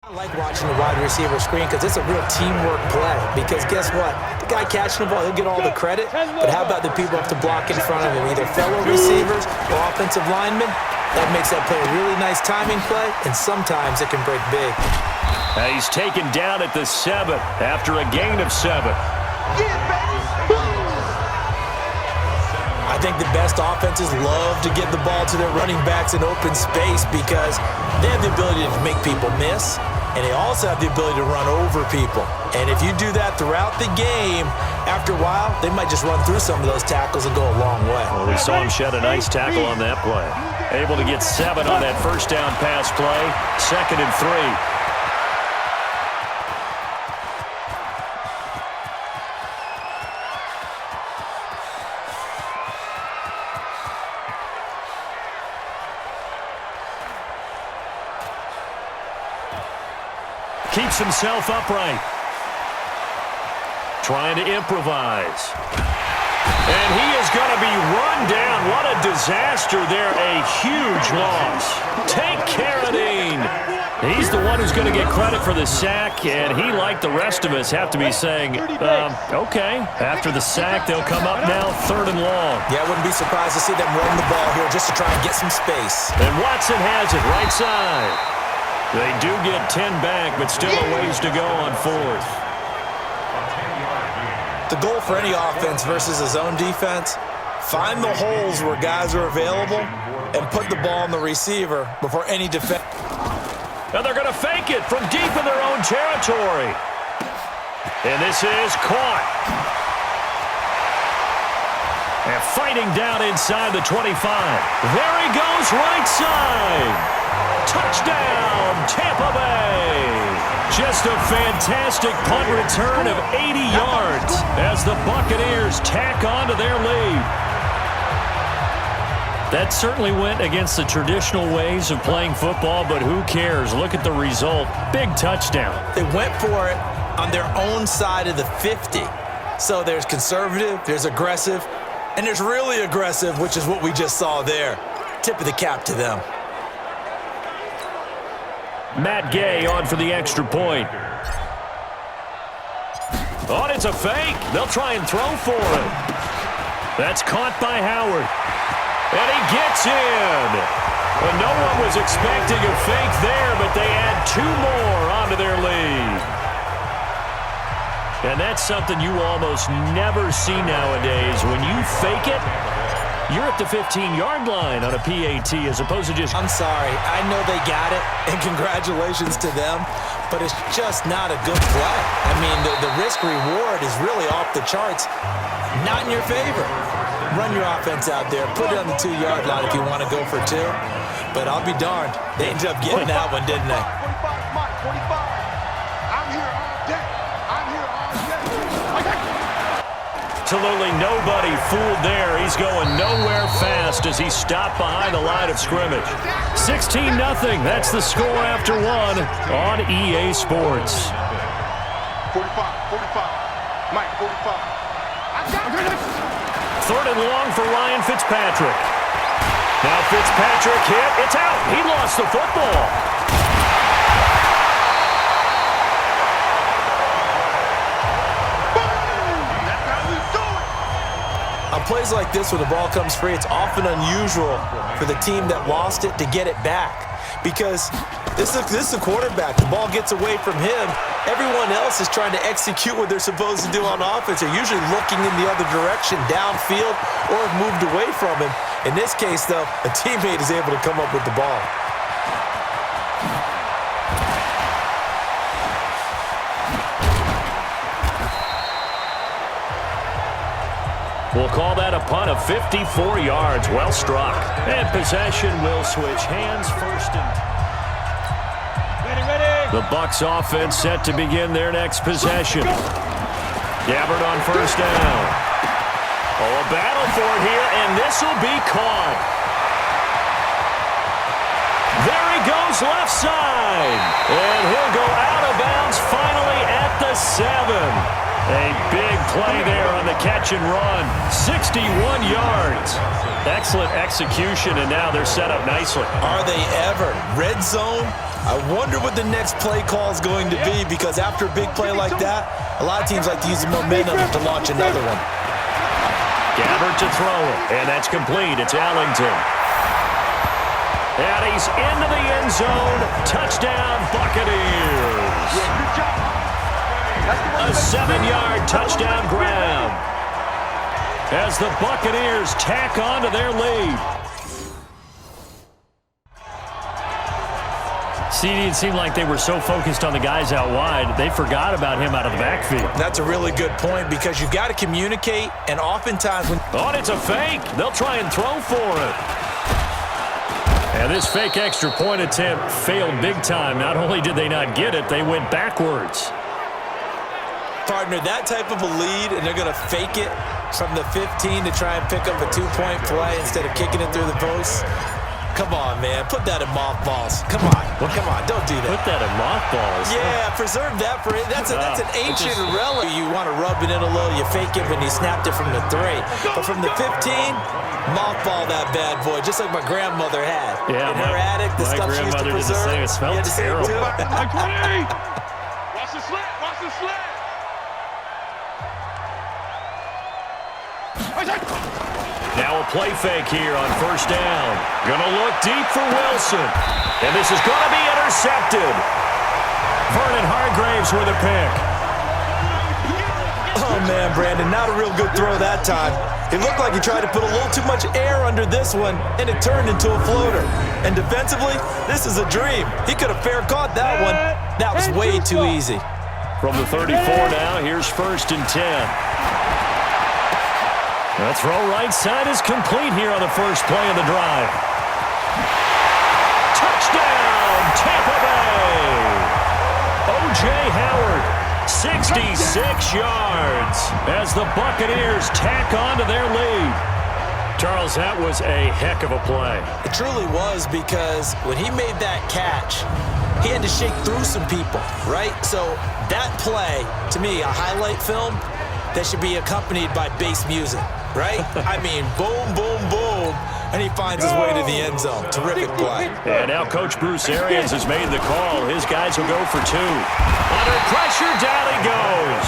I like watching the wide receiver screen because it's a real teamwork play. Because guess what? The guy catching the ball, he'll get all the credit. But how about the people have to block in front of him, either fellow receivers or offensive linemen? That makes that play a really nice timing play, and sometimes it can break big. He's taken down at the 7 after a gain of 7. I think the best offenses love to get the ball to their running backs in open space because they have the ability to make people miss, and they also have the ability to run over people. And if you do that throughout the game, after a while, they might just run through some of those tackles and go a long way. Well, we saw him shed a nice tackle on that play. Able to get 7 on that first down pass play. 2nd and 3. Keeps himself upright. Trying to improvise. And he is going to be run down. What a disaster there. A huge loss. Take Carradine. He's the one who's going to get credit for the sack, and he, like the rest of us, have to be saying, okay. After the sack, they'll come up now 3rd and long. Yeah, I wouldn't be surprised to see them run the ball here just to try and get some space. And Watson has it right side. They do get 10 back, but still a ways to go on 4th. The goal for any offense versus a zone defense, find the holes where guys are available and put the ball on the receiver before any defense. Now they're going to fake it from deep in their own territory. And this is caught. And fighting down inside the 25. There he goes, right side. Touchdown, Tampa Bay. Just a fantastic punt return of 80 yards as the Buccaneers tack on to their lead. That certainly went against the traditional ways of playing football, but who cares? Look at the result. Big touchdown. They went for it on their own side of the 50. So there's conservative, there's aggressive, and there's really aggressive, which is what we just saw there. Tip of the cap to them. Matt Gay on for the extra point. Oh, it's a fake. They'll try and throw for it. That's caught by Howard. And he gets in. And no one was expecting a fake there, but they add 2 more onto their lead. And that's something you almost never see nowadays. When you fake it, you're at the 15-yard line on a PAT as opposed to just... I'm sorry. I know they got it, and congratulations to them, but it's just not a good play. I mean, the risk-reward is really off the charts. Not in your favor. Run your offense out there. Put it on the 2-yard line if you want to go for 2. But I'll be darned. They ended up getting that one, didn't they? 45. I'm here all day. I'm here all day. Absolutely nobody fooled there. He's going nowhere fast as he stopped behind the line of scrimmage. 16-0. That's the score after 1 on EA Sports. 45. Mike, 45. 3rd and long for Ryan Fitzpatrick. Now Fitzpatrick hit. It's out. He lost the football. On plays like this where the ball comes free, it's often unusual for the team that lost it to get it back. Because this is a quarterback. The ball gets away from him. Everyone else is trying to execute what they're supposed to do on offense. They're usually looking in the other direction, downfield, or have moved away from him. In this case, though, a teammate is able to come up with the ball. We'll call that a punt of 54 yards. Well struck. And possession will switch hands first. The Bucs offense set to begin their next possession. Gabbard on first down. Oh, a battle for it here, and this will be caught. There he goes left side. And he'll go out of bounds finally at the 7. A big play there on the catch and run. 61 yards. Excellent execution, and now they're set up nicely. Are they ever? Red zone? I wonder what the next play call is going to be, because after a big play like that, a lot of teams like to use the momentum to launch another one. Gabbert to throw it, and that's complete. It's Ellington. And he's into the end zone. Touchdown, Buccaneers. A 7-yard touchdown grab as the Buccaneers tack on to their lead. CD, it seemed like they were so focused on the guys out wide, they forgot about him out of the backfield. That's a really good point, because you've got to communicate, and oftentimes when... Oh, it's a fake. They'll try and throw for it. And this fake extra point attempt failed big time. Not only did they not get it, they went backwards. Partner, that type of a lead, and they're going to fake it from the 15 to try and pick up a 2-point play instead of kicking it through the post. Come on, man. Put that in mothballs. Come on. Come on. Don't do that. Put that in mothballs. Yeah, preserve that for it. That's an ancient relic. You want to rub it in a little. You fake it when you snapped it from the 3. But from the 15, mothball that bad boy, just like my grandmother had. Yeah, in her attic, the stuff she used to preserve. It smelled terrible. Watch the slant. Watch the slant. Now a play fake here on first down. Gonna look deep for Wilson. And this is gonna be intercepted. Vernon Hargreaves with a pick. Oh, man, Brandon, not a real good throw that time. It looked like he tried to put a little too much air under this one, and it turned into a floater. And defensively, this is a dream. He could have fair caught that one. That was way too easy. From the 34 now, here's first and 10. The throw right side is complete here on the first play of the drive. Touchdown, Tampa Bay! O.J. Howard, 66 yards as the Buccaneers tack on to their lead. Charles, that was a heck of a play. It truly was, because when he made that catch, he had to shake through some people, right? So that play, to me, a highlight film that should be accompanied by bass music, right? I mean, boom, boom, boom, and he finds his way to the end zone. Terrific play. And now Coach Bruce Arians has made the call. His guys will go for 2. Under pressure, down he goes.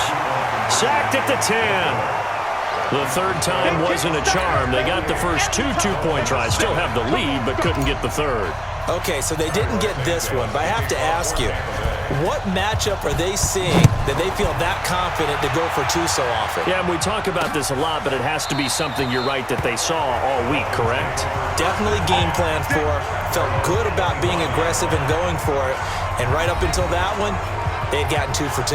Sacked at the 10. The third time wasn't a charm. They got the first 2 two-point tries. Still have the lead, but couldn't get the third. Okay, so they didn't get this one, but I have to ask you, what matchup are they seeing that they feel that confident to go for 2 so often? Yeah, and we talk about this a lot, but it has to be something, you're right, that they saw all week, correct? Definitely game plan for, felt good about being aggressive and going for it, and right up until that one, they had gotten 2 for 2.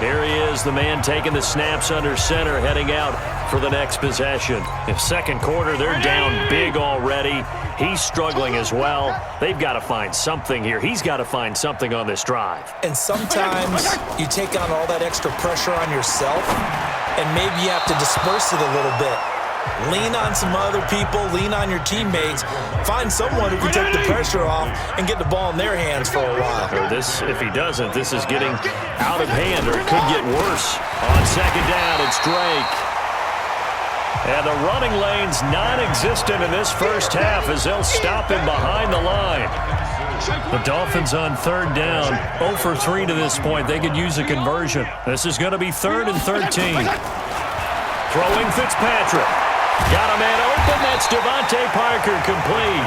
Here he is, the man taking the snaps under center, heading out for the next possession. In second quarter, they're down big already. He's struggling as well. They've got to find something here. He's got to find something on this drive. And sometimes you take on all that extra pressure on yourself, and maybe you have to disperse it a little bit. Lean on some other people, lean on your teammates, find someone who can take the pressure off and get the ball in their hands for a while. Or this, if he doesn't, this is getting out of hand, or it could get worse. On second down, it's Drake. And the running lane's non-existent in this first half as they'll stop him behind the line. The Dolphins on third down, 0 for 3 to this point. They could use a conversion. This is going to be 3rd and 13. Throwing Fitzpatrick. Got a man open. That's Devontae Parker, complete.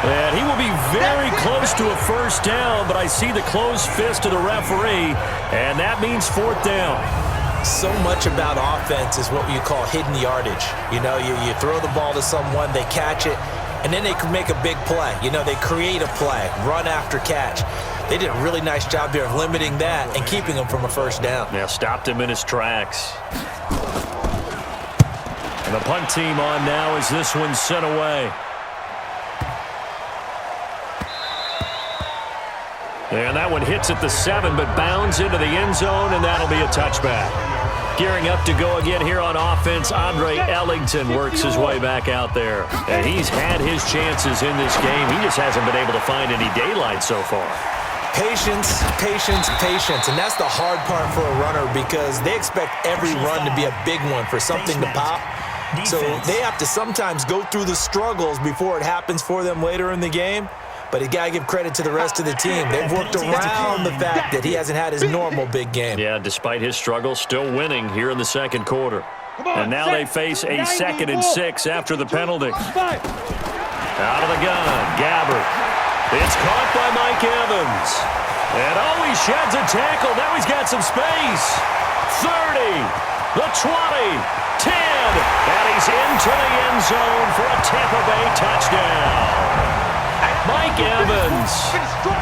And he will be very close to a first down, but I see the closed fist of the referee, and that means 4th down. So much about offense is what you call hidden yardage. You know, you throw the ball to someone, they catch it, and then they can make a big play. You know, they create a play, run after catch. They did a really nice job here of limiting that and keeping him from a first down. Yeah, stopped him in his tracks. And the punt team on now as this one's sent away. And that one hits at the 7, but bounds into the end zone, and that'll be a touchback. Gearing up to go again here on offense, Andre Ellington works his way back out there. And he's had his chances in this game. He just hasn't been able to find any daylight so far. Patience, patience, patience. And that's the hard part for a runner because they expect every run to be a big one for something to pop. So they have to sometimes go through the struggles before it happens for them later in the game. But you got to give credit to the rest of the team. They've worked around the fact that he hasn't had his normal big game. Yeah, despite his struggles, still winning here in the second quarter. And now they face a 2nd and 6 after the penalty. Out of the gun, Gabbert. It's caught by Mike Evans. And he sheds a tackle. Now he's got some space. 30, the 20, 10. And he's into the end zone for a Tampa Bay touchdown. Mike Evans,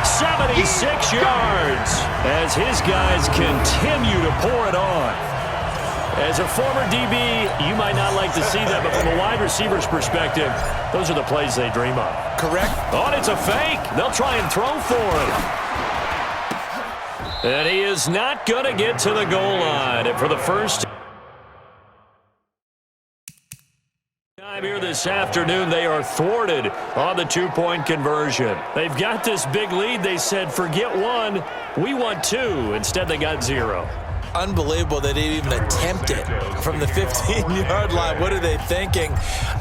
76 yards, as his guys continue to pour it on. As a former DB, you might not like to see that, but from a wide receiver's perspective, those are the plays they dream of. Correct. Oh, and it's a fake. They'll try and throw for him. And he is not going to get to the goal line. And for the first time here this afternoon, they are thwarted on the 2-point conversion. They've got this big lead. They said, forget one, we want 2. Instead, they got 0. Unbelievable that they didn't even attempt it from the 15-yard line. What are they thinking?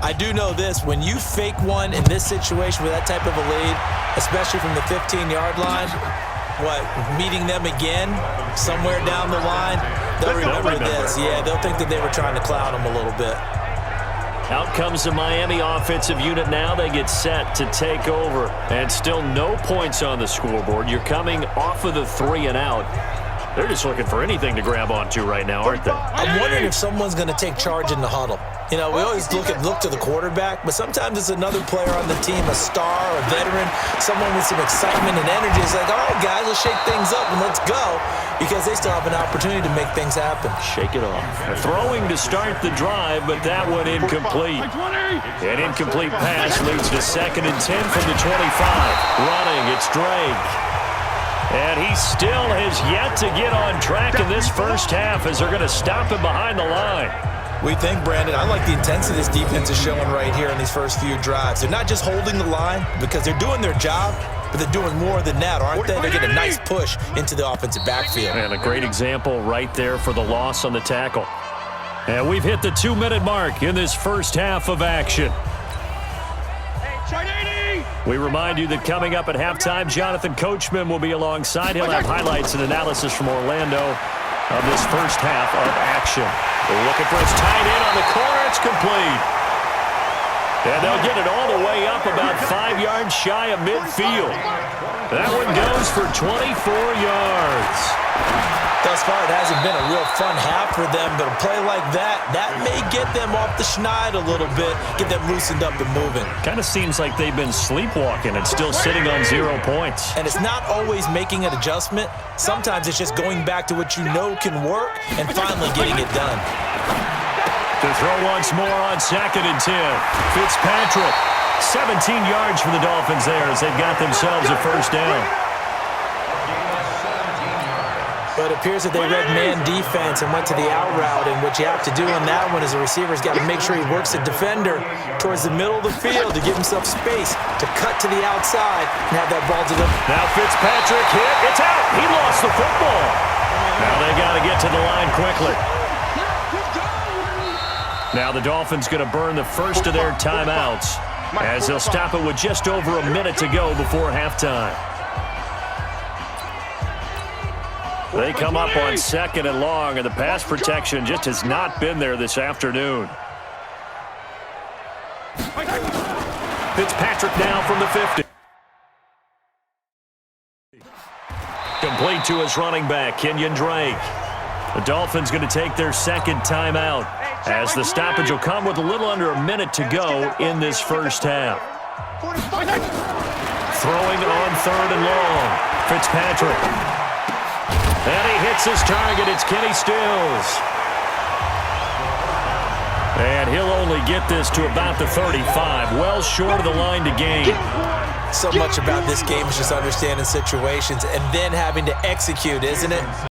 I do know this. When you fake one in this situation with that type of a lead, especially from the 15-yard line, meeting them again somewhere down the line, they'll remember this. Yeah, they'll think that they were trying to clown them a little bit. Out comes the Miami offensive unit now. They get set to take over. And still no points on the scoreboard. You're coming off of the 3 and out. They're just looking for anything to grab onto right now, aren't they? I'm wondering if someone's going to take charge in the huddle. You know, we always look to the quarterback, but sometimes it's another player on the team, a star, a veteran, someone with some excitement and energy. It's like, all right, guys, let's shake things up and let's go, because they still have an opportunity to make things happen. Shake it off. Throwing to start the drive, but that one incomplete. An incomplete pass leads to 2nd and 10 from the 25. Running, it's Drake. And he still has yet to get on track in this first half as they're going to stop him behind the line. We think, Brandon, I like the intensity this defense is showing right here in these first few drives. They're not just holding the line because they're doing their job, but they're doing more than that, aren't they? They're getting a nice push into the offensive backfield. And a great example right there for the loss on the tackle. And we've hit the 2-minute mark in this first half of action. We remind you that coming up at halftime, Jonathan Coachman will be alongside. He'll have highlights and analysis from Orlando of this first half of action. They're looking for his tight end on the corner. It's complete. And they'll get it all the way up about 5 yards shy of midfield. That one goes for 24 yards. Thus far, it hasn't been a real fun half for them, but a play like that may get them off the schneid a little bit, get them loosened up and moving. Kind of seems like they've been sleepwalking and still sitting on 0 points. And it's not always making an adjustment. Sometimes it's just going back to what you know can work and finally getting it done. To throw once more on 2nd and 10. Fitzpatrick, 17 yards for the Dolphins there as they've got themselves a first down. But it appears that they read man defense and went to the out route, and what you have to do on that one is the receiver's got to make sure he works the defender towards the middle of the field to give himself space to cut to the outside and have that ball to them. Now Fitzpatrick hit. It's out. He lost the football. Now they got to get to the line quickly. Now the Dolphins going to burn the first of their timeouts as they'll stop it with just over a minute to go before halftime. They come up on 2nd and long, and the pass protection just has not been there this afternoon. Fitzpatrick now from the 50. Complete to his running back, Kenyon Drake. The Dolphins going to take their 2nd timeout as the stoppage will come with a little under a minute to go in this first half. Throwing on 3rd and long, Fitzpatrick. And he hits his target. It's Kenny Stills. And he'll only get this to about the 35, well short of the line to gain. So much about this game is just understanding situations and then having to execute, isn't it?